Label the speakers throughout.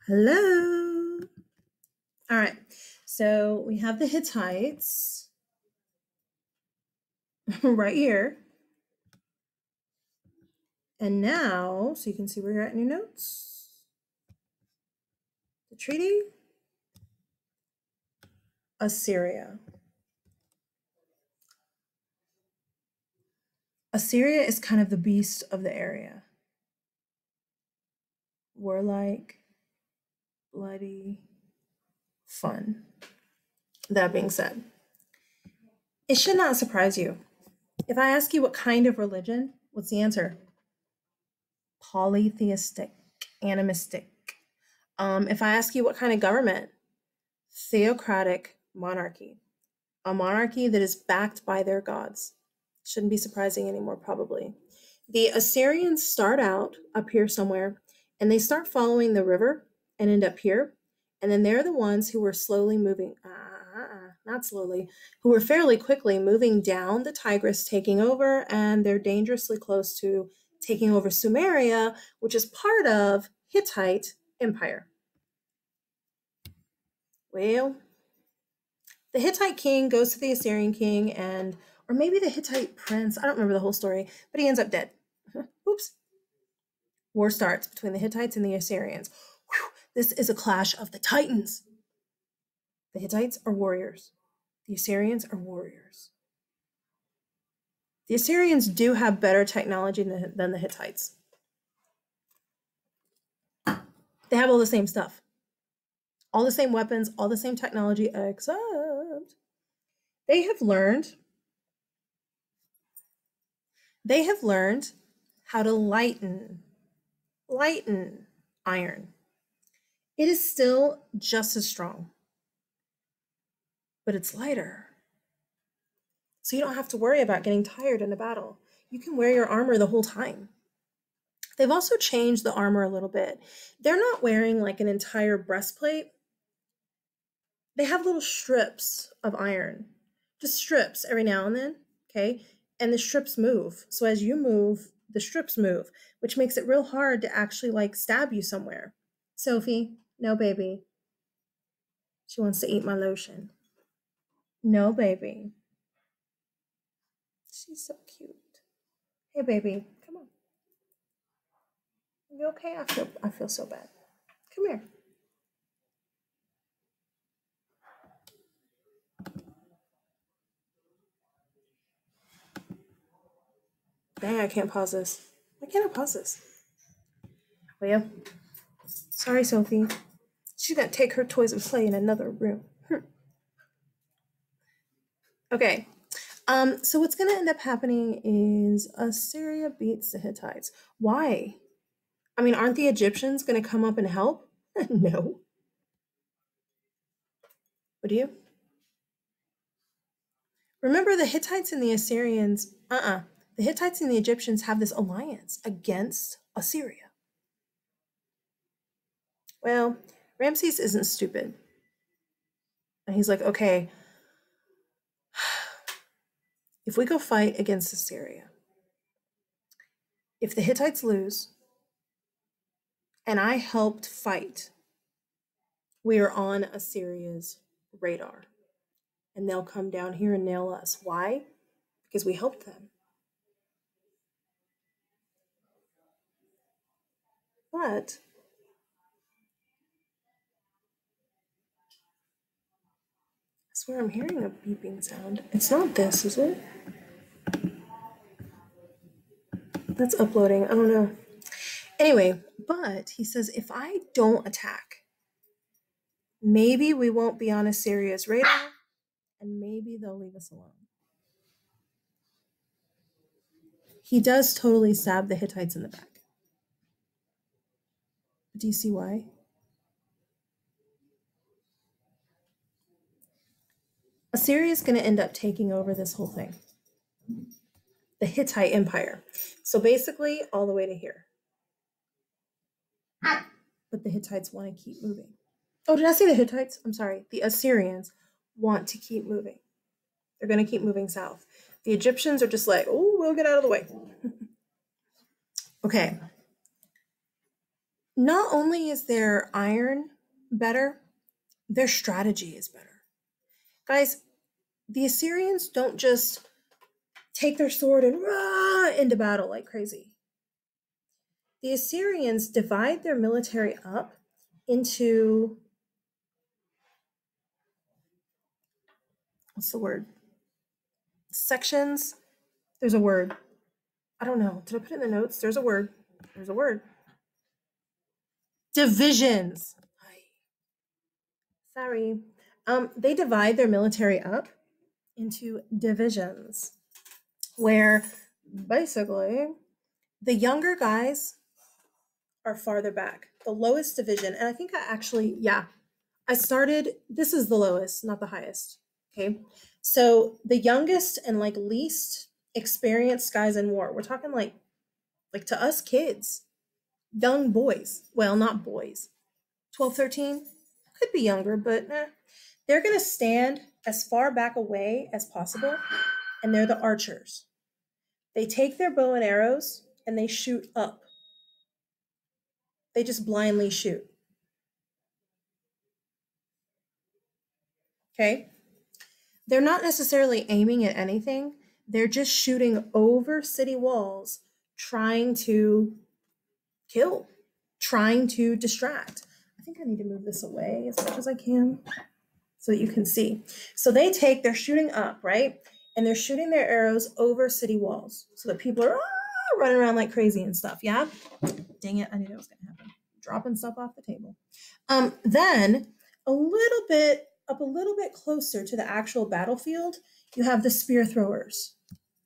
Speaker 1: Hello. All right. So we have the Hittites right here. And now, so you can see where you're at in your notes. The treaty, Assyria. Assyria is kind of the beast of the area. Warlike, bloody, fun. That being said, it should not surprise you. If I ask you what kind of religion, what's the answer? Polytheistic, animistic. If I ask you what kind of government, theocratic monarchy, a monarchy that is backed by their gods. Shouldn't be surprising anymore, probably. The Assyrians start out up here somewhere, and they start following the river and end up here. And then they're the ones who were slowly moving, not slowly, who were fairly quickly moving down the Tigris, taking over, and they're dangerously close to taking over Sumeria, which is part of Hittite Empire. Well, the Hittite king goes to the Assyrian king or maybe the Hittite prince, I don't remember the whole story, but he ends up dead. Oops. War starts between the Hittites and the Assyrians. Whew, this is a clash of the titans. The Hittites are warriors. The Assyrians are warriors. The Assyrians do have better technology than the Hittites. They have all the same stuff. All the same weapons, all the same technology, except they have learned how to lighten iron. It is still just as strong, but it's lighter. So you don't have to worry about getting tired in a battle. You can wear your armor the whole time. They've also changed the armor a little bit. They're not wearing like an entire breastplate. They have little strips of iron, just strips every now and then, okay? And the strips move. So as you move, the strips move, which makes it real hard to actually like stab you somewhere. Sophie, no baby. She wants to eat my lotion. No baby. She's so cute. Hey baby, come on. You okay? I feel so bad. Come here. Dang, I can't pause this. Why can't I pause this? Well, sorry, Sophie. She's gonna take her toys and play in another room. Okay. So what's gonna end up happening is Assyria beats the Hittites. Why? I mean, aren't the Egyptians gonna come up and help? No. Would you? Remember the Hittites and the Assyrians, the Hittites and the Egyptians have this alliance against Assyria. Well, Ramses isn't stupid. And he's like, okay, if we go fight against Assyria, if the Hittites lose and I helped fight, we are on Assyria's radar. And they'll come down here and nail us. Why? Because we helped them. But I swear I'm hearing a beeping sound. It's not this, is it? That's uploading. I don't know. Anyway, but he says if I don't attack, maybe we won't be on Assyria's radar and maybe they'll leave us alone. He does totally stab the Hittites in the back. But do you see why? Assyria is going to end up taking over this whole thing. The Hittite Empire. So basically, all the way to here. But the Hittites want to keep moving. Oh, did I say the Hittites? I'm sorry. The Assyrians want to keep moving. They're going to keep moving south. The Egyptians are just like, oh, we'll get out of the way. Okay. not only is their iron better, their strategy is better. Guys, the Assyrians don't just take their sword and rah into battle like crazy. The Assyrians divide their military up into, what's the word? Sections. There's a word. I don't know. Did I put it in the notes? There's a word. There's a word. Divisions. Sorry. They divide their military up into divisions where basically the younger guys are farther back. The lowest division, and I think I started, this is the lowest, not the highest. Okay. So the youngest and like least experienced guys in war, we're talking like to us kids, young boys. Well, not boys. 12, 13, could be younger, but they're going to stand as far back away as possible, and they're the archers. They take their bow and arrows and they shoot up. They just blindly shoot. Okay? They're not necessarily aiming at anything. They're just shooting over city walls, trying to kill, trying to distract. I think I need to move this away as much as I can so that you can see. So they're shooting up, right? And they're shooting their arrows over city walls so that people are running around like crazy and stuff. Yeah? Dang it, I knew that was going to happen. Dropping stuff off the table. Then a little bit closer to the actual battlefield, you have the spear throwers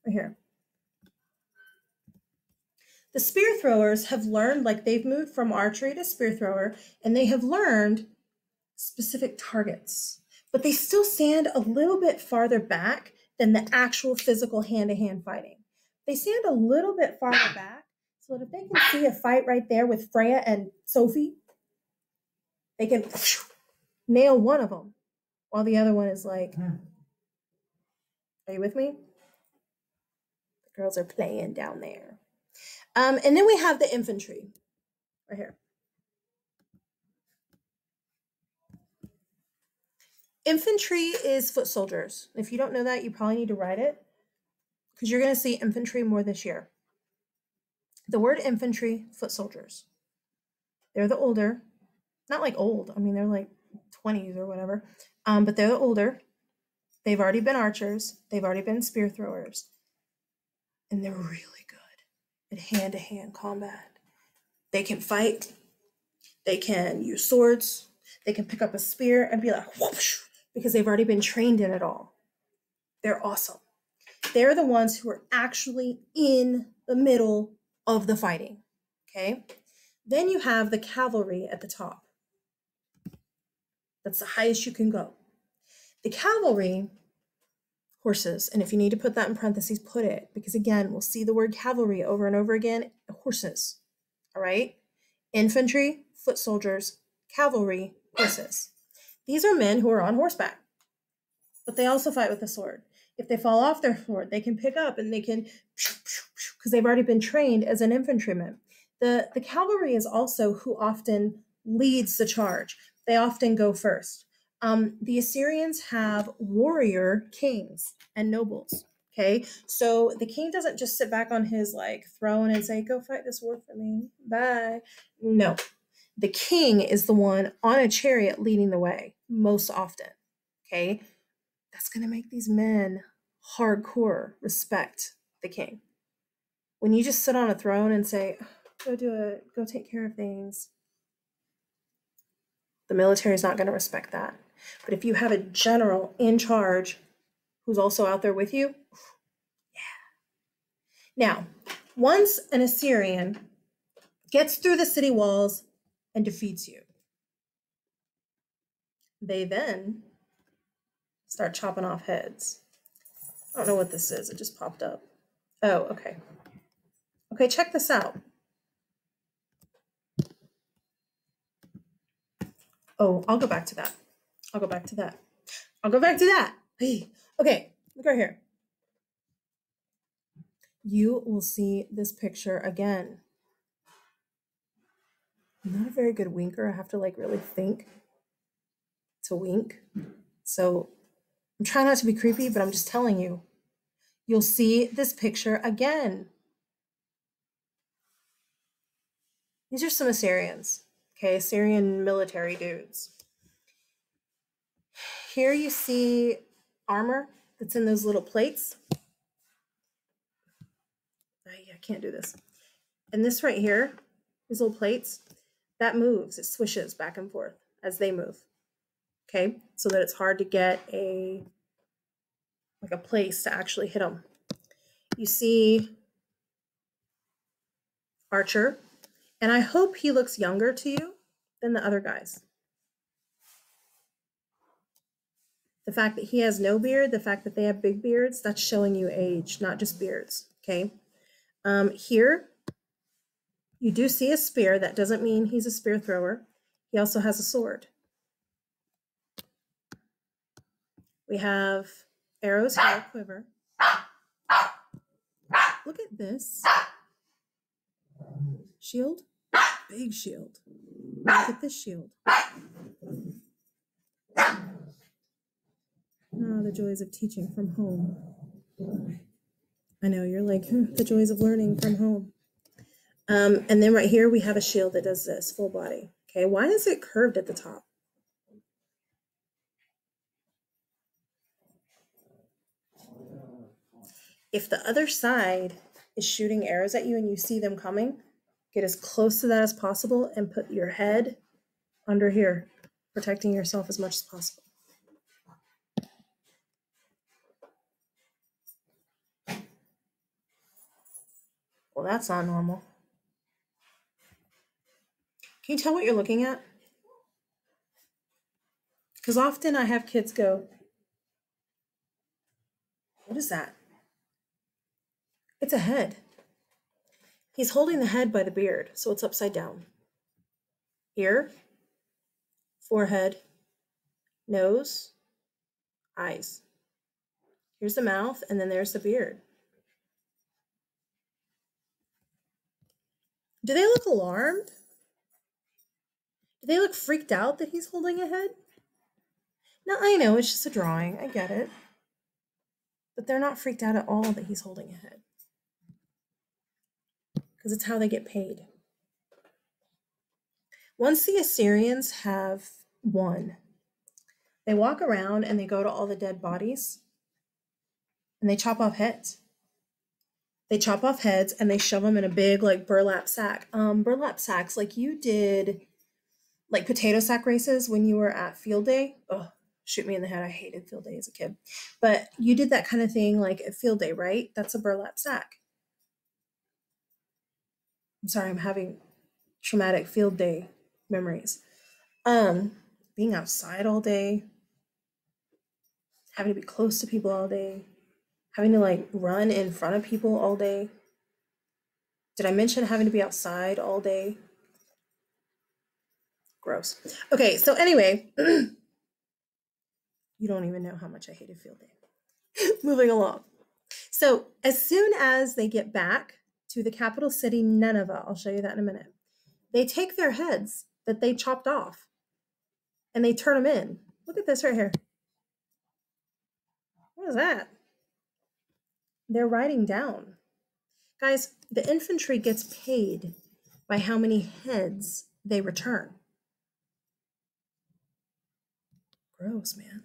Speaker 1: right here. The spear throwers have learned, like they've moved from archery to spear thrower, and they have learned specific targets, but they still stand a little bit farther back than the actual physical hand-to-hand fighting. They stand a little bit farther back so that if they can see a fight right there with Freya and Sophie, they can nail one of them while the other one is like, are you with me? The girls are playing down there. And then we have the infantry right here. Infantry is foot soldiers. If you don't know that, you probably need to write it because you're going to see infantry more this year. The word infantry, foot soldiers. They're the older, not like old. I mean, they're like 20s or whatever. But they're the older. They've already been archers. They've already been spear throwers. And they're really good at hand-to-hand combat. They can fight. They can use swords. They can pick up a spear and be like, whoosh, because they've already been trained in it all. They're awesome. They're the ones who are actually in the middle of the fighting. Okay? Then you have the cavalry at the top. That's the highest you can go. The cavalry, horses, and if you need to put that in parentheses, put it, because again, we'll see the word cavalry over and over again, horses. All right? Infantry, foot soldiers, cavalry, horses. These are men who are on horseback, but they also fight with a sword. If they fall off their sword, they can pick up and they can, because they've already been trained as an infantryman. The cavalry is also who often leads the charge. They often go first. The Assyrians have warrior kings and nobles. Okay, so the king doesn't just sit back on his like throne and say, "Go fight this war for me, bye." No, the king is the one on a chariot leading the way most often. Okay, that's going to make these men hardcore respect the king. When you just sit on a throne and say, go do it, go take care of things, the military is not going to respect that. But if you have a general in charge who's also out there with you, yeah. Now, once an Assyrian gets through the city walls and defeats you, they then start chopping off heads. I don't know what this is. It just popped up. Oh, okay. Okay, check this out. Oh, I'll go back to that. Okay, look right here. You will see this picture again. I'm not a very good winker. I have to like really think to wink. So I'm trying not to be creepy, but I'm just telling you. You'll see this picture again. These are some Assyrians, okay? Assyrian military dudes. Here you see armor that's in those little plates. I can't do this. And this right here, these little plates, that moves. It swishes back and forth as they move. Okay, so that it's hard to get a place to actually hit them. You see Archer, and I hope he looks younger to you than the other guys. The fact that he has no beard, the fact that they have big beards, that's showing you age, not just beards. Okay. Here, you do see a spear. That doesn't mean he's a spear thrower. He also has a sword. We have arrows here, quiver. Look at this. Shield, big shield. Look at this shield. Oh, the joys of teaching from home. I know, you're like, the joys of learning from home. And then right here, we have a shield that does this, full body. Okay, why is it curved at the top? If the other side is shooting arrows at you and you see them coming, get as close to that as possible and put your head under here, protecting yourself as much as possible. Well, that's not normal. Can you tell what you're looking at? Because often I have kids go, what is that? It's a head. He's holding the head by the beard, so it's upside down. Ear, forehead, nose, eyes. Here's the mouth, and then there's the beard. Do they look alarmed? Do they look freaked out that he's holding a head? No, I know, it's just a drawing. I get it. But they're not freaked out at all that he's holding a head. Because it's how they get paid. Once the Assyrians have won, they walk around and they go to all the dead bodies and they chop off heads. They chop off heads and they shove them in a big like burlap sack. Burlap sacks like you did, like potato sack races when you were at field day. Oh, shoot me in the head. I hated field day as a kid. But you did that kind of thing like at field day, right? That's a burlap sack. I'm sorry, I'm having traumatic field day memories. Being outside all day, having to be close to people all day, having to like run in front of people all day. Did I mention having to be outside all day? Gross. Okay, so anyway, you don't even know how much I hated field day. Moving along. So as soon as they get back to the capital city, Nineveh, I'll show you that in a minute, they take their heads that they chopped off and they turn them in. Look at this right here. What is that? They're writing down. Guys, the infantry gets paid by how many heads they return. Gross, man.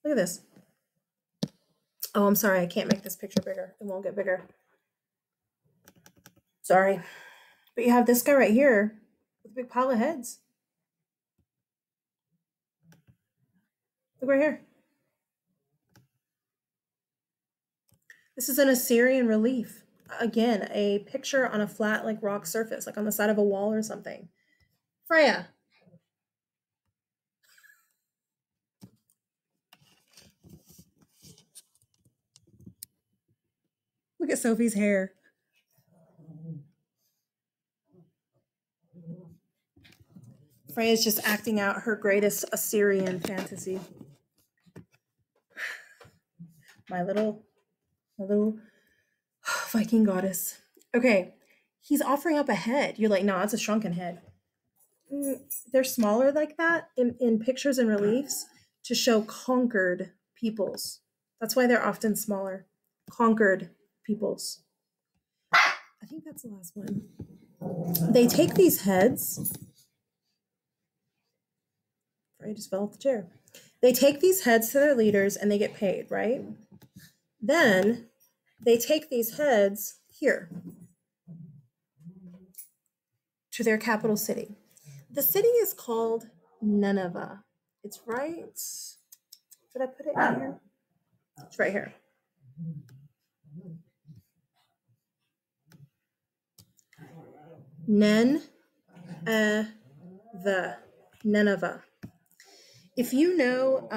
Speaker 1: Look at this. Oh, I'm sorry. I can't make this picture bigger. It won't get bigger. Sorry. But you have this guy right here with a big pile of heads. Look right here. This is an Assyrian relief. Again, a picture on a flat, like rock surface, like on the side of a wall or something. Freya. Look at Sophie's hair. Freya's just acting out her greatest Assyrian fantasy. My little Viking goddess. Okay, he's offering up a head. You're like, no, it's a shrunken head. They're smaller like that in pictures and reliefs to show conquered peoples. That's why they're often smaller. Conquered peoples. I think that's the last one. They take these heads. I just fell off the chair. They take these heads to their leaders and they get paid, right? Then they take these heads here to their capital city. The city is called Nineveh. It's right. Did I put it in here? It's right here. Nineveh. If you know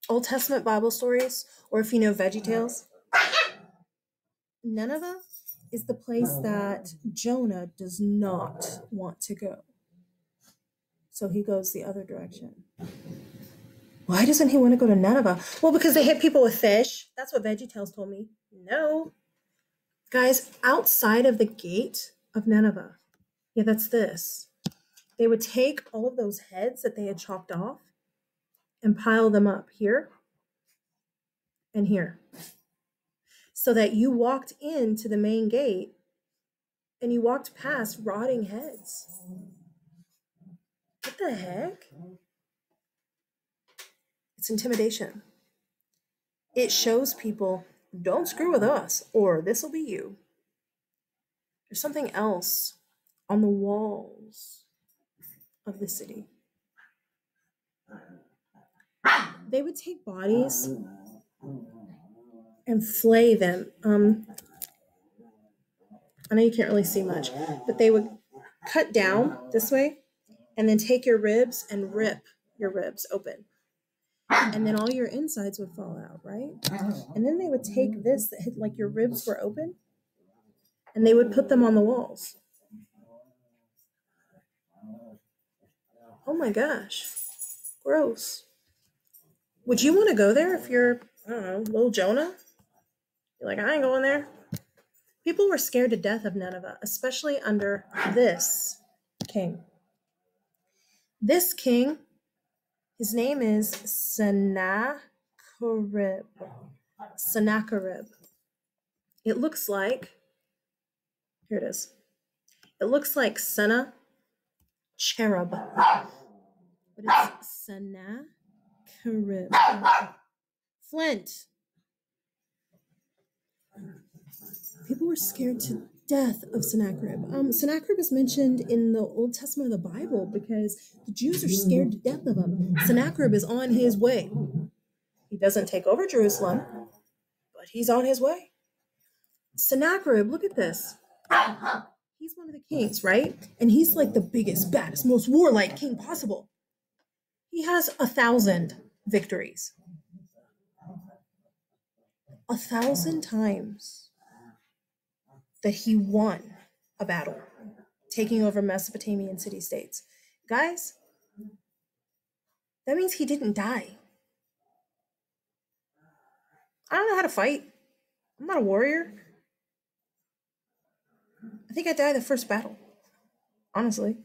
Speaker 1: Old Testament Bible stories, or if you know Veggie Tales, Nineveh is the place that Jonah does not want to go. So he goes the other direction. Why doesn't he want to go to Nineveh? Well, because they hit people with fish. That's what Veggie Tales told me. No. Guys, outside of the gate of Nineveh, yeah, that's this. They would take all of those heads that they had chopped off and pile them up here and here, so that you walked into the main gate and you walked past rotting heads. What the heck? It's intimidation. It shows people, don't screw with us, or this will be you. There's something else on the walls of the city. They would take bodies and flay them. I know you can't really see much, but they would cut down this way and then take your ribs and rip your ribs open. And then all your insides would fall out, right? And then they would take this, like your ribs were open, and they would put them on the walls. Oh my gosh. Gross. Would you want to go there if you're, I don't know, little Jonah? You're like, I ain't going there. People were scared to death of Nineveh, especially under this king. This king, his name is Sennacherib. Sennacherib. It looks like, here it is. It looks like Sennacherib, but it's Sennacherib. Flint. People were scared to death of Sennacherib. Sennacherib is mentioned in the Old Testament of the Bible because the Jews are scared to death of him. Sennacherib is on his way. He doesn't take over Jerusalem, but he's on his way. Sennacherib, look at this. He's one of the kings, right? And he's like the biggest, baddest, most warlike king possible. He has 1,000 victories. 1,000 times that he won a battle, taking over Mesopotamian city-states. Guys, that means he didn't die. I don't know how to fight. I'm not a warrior. I think I died the first battle, honestly.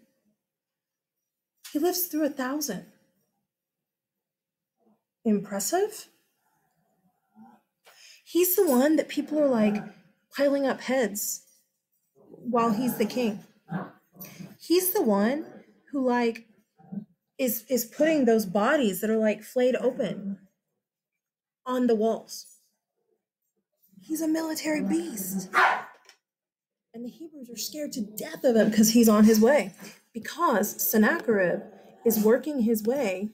Speaker 1: He lives through 1,000. Impressive. He's the one that people are like piling up heads while he's the king. He's the one who like is putting those bodies that are like flayed open on the walls. He's a military beast. And the Hebrews are scared to death of him because he's on his way. Because Sennacherib is working his way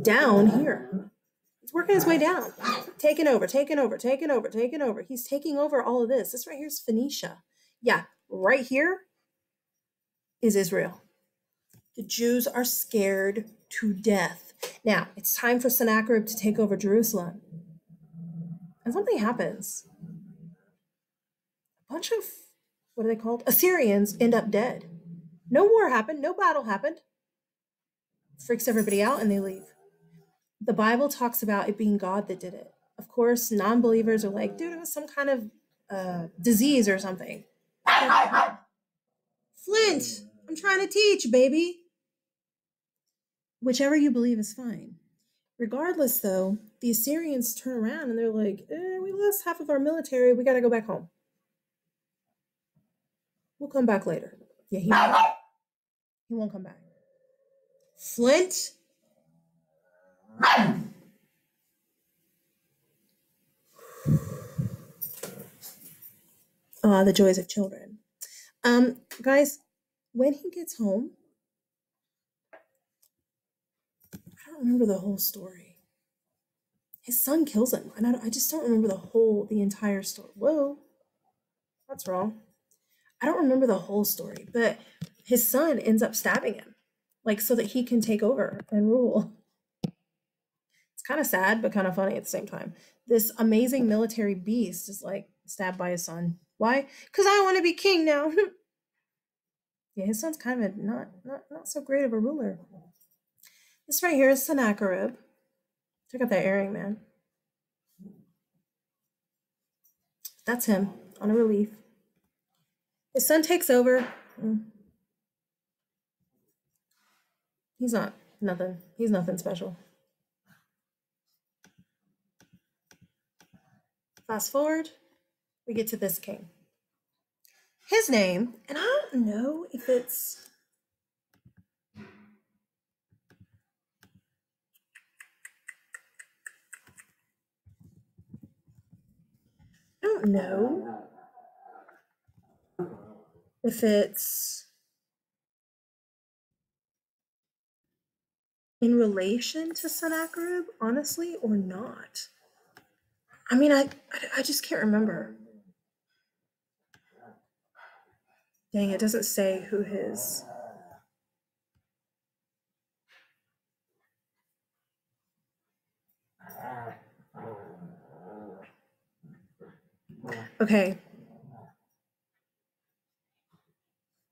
Speaker 1: down here. He's working his way down. Taking over. He's taking over all of this. This right here is Phoenicia. Yeah, right here is Israel. The Jews are scared to death. Now, it's time for Sennacherib to take over Jerusalem. And something happens. A bunch of, what are they called? Assyrians end up dead. No war happened. No battle happened. Freaks everybody out and they leave. The Bible talks about it being God that did it. Of course, non-believers are like, dude, it was some kind of disease or something. Flint, I'm trying to teach, baby. Whichever you believe is fine. Regardless, though, the Assyrians turn around and they're like, we lost half of our military. We got to go back home. We'll come back later. Yeah, he won't come back. Flint? The joys of children. Guys, when he gets home, I don't remember the whole story. His son kills him, and I just don't remember the entire story. Whoa, that's wrong. I don't remember the whole story, but his son ends up stabbing him, like so that he can take over and rule. It's kind of sad, but kind of funny at the same time. This amazing military beast is like stabbed by his son. Why? Because I want to be king now. Yeah, his son's kind of not so great of a ruler. This right here is Sennacherib. Check out that earring, man. That's him on a relief. His son takes over. He's not nothing. He's nothing special. Fast forward, we get to this king. His name, and I don't know if it's... I don't know if it's in relation to Sennacherib, honestly, or not. I mean, I just can't remember. Dang, it doesn't say who his... Okay.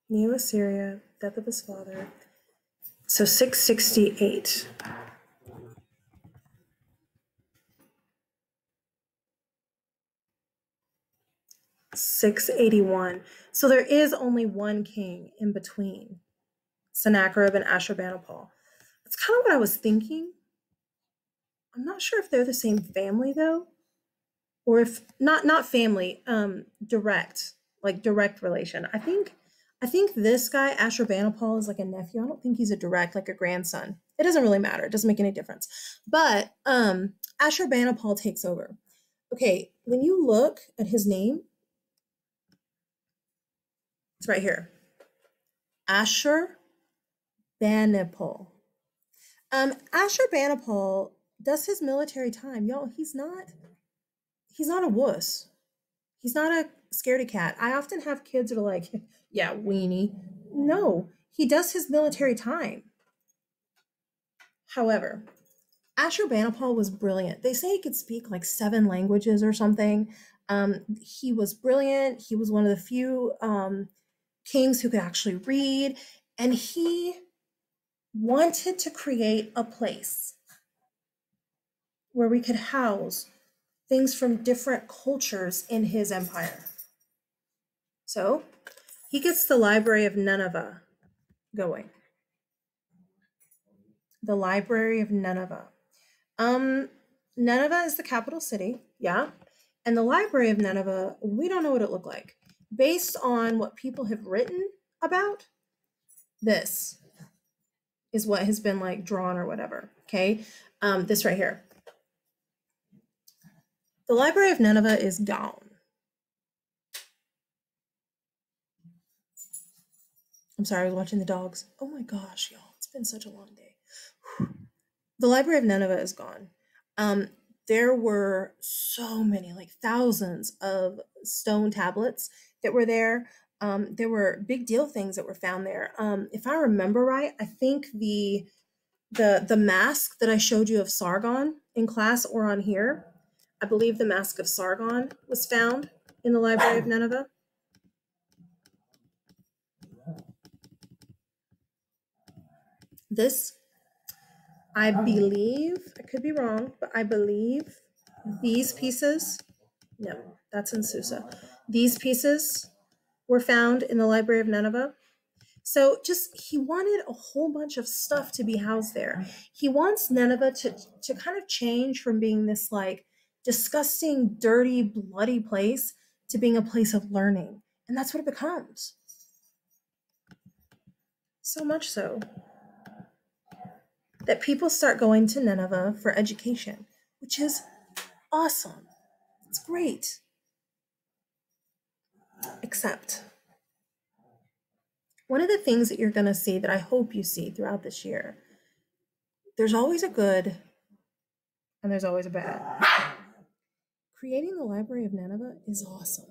Speaker 1: Neo-Assyria, death of his father. So 668. (681). So there is only one king in between Sennacherib and Ashurbanipal. That's kind of what I was thinking. I'm not sure if they're the same family though, or if not family, direct relation. I think this guy Ashurbanipal is like a nephew. I don't think he's a direct, like a grandson. It doesn't really matter. It doesn't make any difference. But Ashurbanipal takes over. Okay, when you look at his name, it's right here. Ashurbanipal. Ashurbanipal does his military time. Y'all, he's not a wuss. He's not a scaredy cat. I often have kids that are like, yeah, weenie. No, he does his military time. However, Ashurbanipal was brilliant. They say he could speak like 7 languages or something. He was brilliant. He was one of the few kings who could actually read. And he wanted to create a place where we could house things from different cultures in his empire. So he gets the Library of Nineveh going. The Library of Nineveh. Nineveh is the capital city, yeah. And the Library of Nineveh, we don't know what it looked like. Based on what people have written about, this is what has been like drawn or whatever, okay? This right here. The Library of Nineveh is gone. I'm sorry, I was watching the dogs. Oh my gosh, y'all, it's been such a long day. The Library of Nineveh is gone. There were so many, like thousands of stone tablets that were there. There were big deal things that were found there. If I remember right, I think the mask that I showed you of Sargon in class or on here, I believe the mask of Sargon was found in the Library of Nineveh. This, I believe, I could be wrong, but I believe these pieces, no, That's in Susa. These pieces were found in the Library of Nineveh. So he wanted a whole bunch of stuff to be housed there. He wants Nineveh to kind of change from being this like disgusting, dirty, bloody place to being a place of learning. And that's what it becomes. So much so that people start going to Nineveh for education, which is awesome. It's great. Except one of the things that you're going to see that I hope you see throughout this year, there's always a good and there's always a bad. Creating the Library of Nineveh is awesome.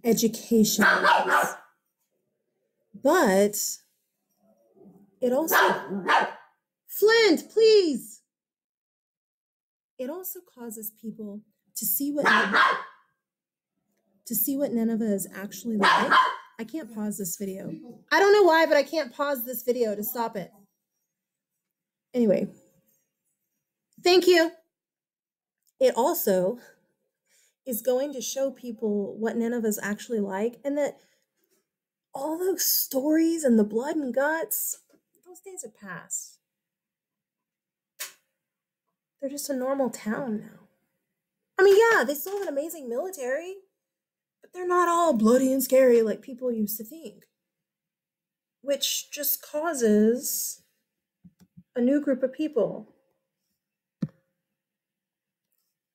Speaker 1: Education. But it also, Flint, please. It also causes people to see what Nineveh is actually like. I can't pause this video. I don't know why, but I can't pause this video to stop it. Anyway, thank you. It also is going to show people what Nineveh is actually like, and that all those stories and the blood and guts, those days have passed. They're just a normal town now. I mean, yeah, they still have an amazing military, but they're not all bloody and scary like people used to think, which just causes a new group of people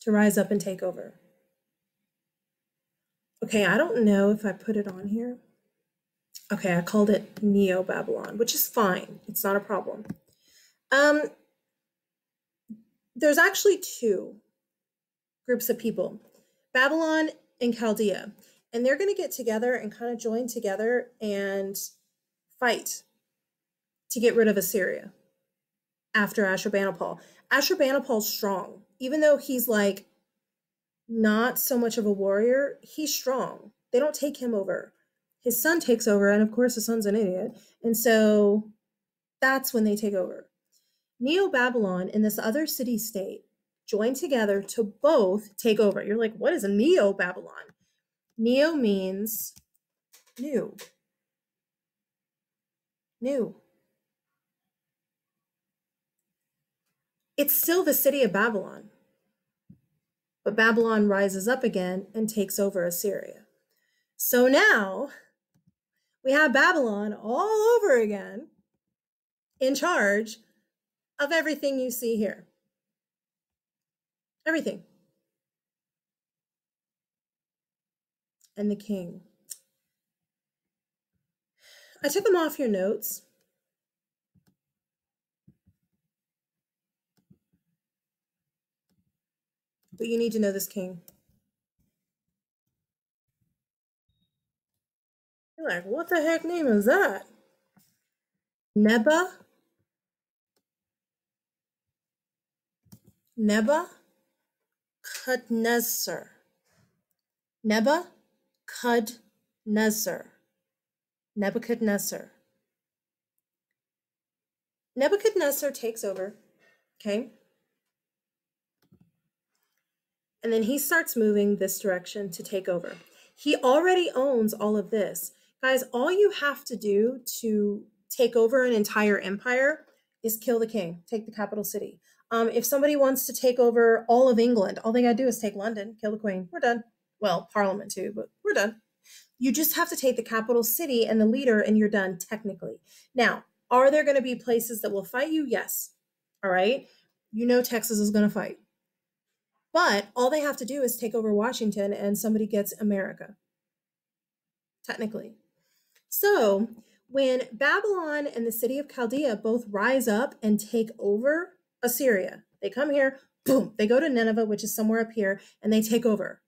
Speaker 1: to rise up and take over. Okay, I don't know if I put it on here. Okay, I called it Neo-Babylon, which is fine. It's not a problem. There's actually two groups of people, Babylon and Chaldea, and they're going to get together and kind of join together and fight to get rid of Assyria after Ashurbanipal. Ashurbanipal's strong. Even though he's like not so much of a warrior, he's strong. They don't take him over. His son takes over, and of course, his son's an idiot. And so that's when they take over. Neo-Babylon and this other city-state join together to both take over. You're like, what is a Neo-Babylon? Neo means new. New. It's still the city of Babylon. But Babylon rises up again and takes over Assyria. So now we have Babylon all over again in charge of everything you see here. Everything. And the king. I took them off your notes. But you need to know this king. You're like, what the heck name is that? Nebuchadnezzar. Nebuchadnezzar. Nebuchadnezzar. Nebuchadnezzar takes over, okay? And then he starts moving this direction to take over. He already owns all of this. Guys, all you have to do to take over an entire empire is kill the king, take the capital city. If somebody wants to take over all of England, all they gotta do is take London, kill the queen, we're done. Well, Parliament too, but we're done. You just have to take the capital city and the leader and you're done technically. Now, are there gonna be places that will fight you? Yes. All right. You know Texas is gonna fight. But all they have to do is take over Washington and somebody gets America, technically. So when Babylon and the city of Chaldea both rise up and take over Assyria, they come here, boom, they go to Nineveh, which is somewhere up here, and they take over.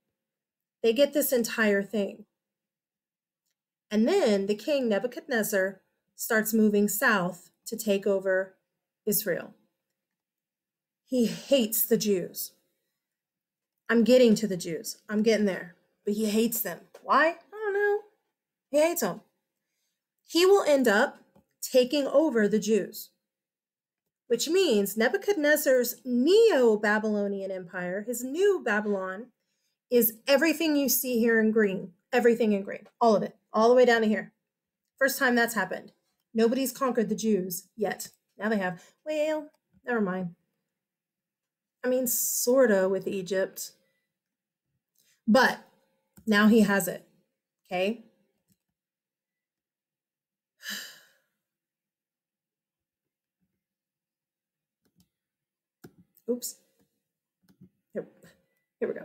Speaker 1: They get this entire thing. And then the king Nebuchadnezzar starts moving south to take over Israel. He hates the Jews. I'm getting to the Jews. I'm getting there. But he hates them. Why? I don't know. He hates them. He will end up taking over the Jews. which means Nebuchadnezzar's Neo-Babylonian Empire, his new Babylon, is everything you see here in green. Everything in green. All of it. All the way down to here. First time that's happened. Nobody's conquered the Jews yet. Now they have. Well, never mind. I mean, sorta with Egypt. But now he has it. Okay? Oops. Here we go.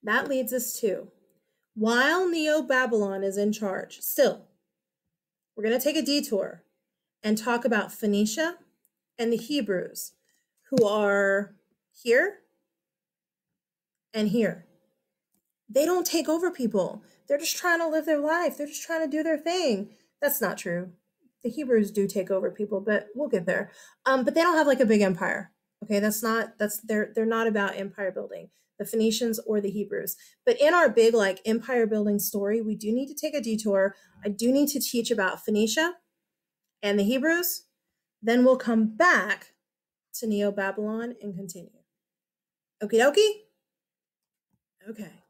Speaker 1: That leads us to, while Neo-Babylon is in charge, still, we're going to take a detour and talk about Phoenicia and the Hebrews, who are here and here. They don't take over people. They're just trying to live their life. They're just trying to do their thing. That's not true. The Hebrews do take over people, but we'll get there. But they don't have like a big empire. Okay, they're not about empire building, the Phoenicians or the Hebrews. But in our big like empire building story, we do need to take a detour. I do need to teach about Phoenicia and the Hebrews. Then we'll come back to Neo-Babylon and continue. Okie dokie? Okay.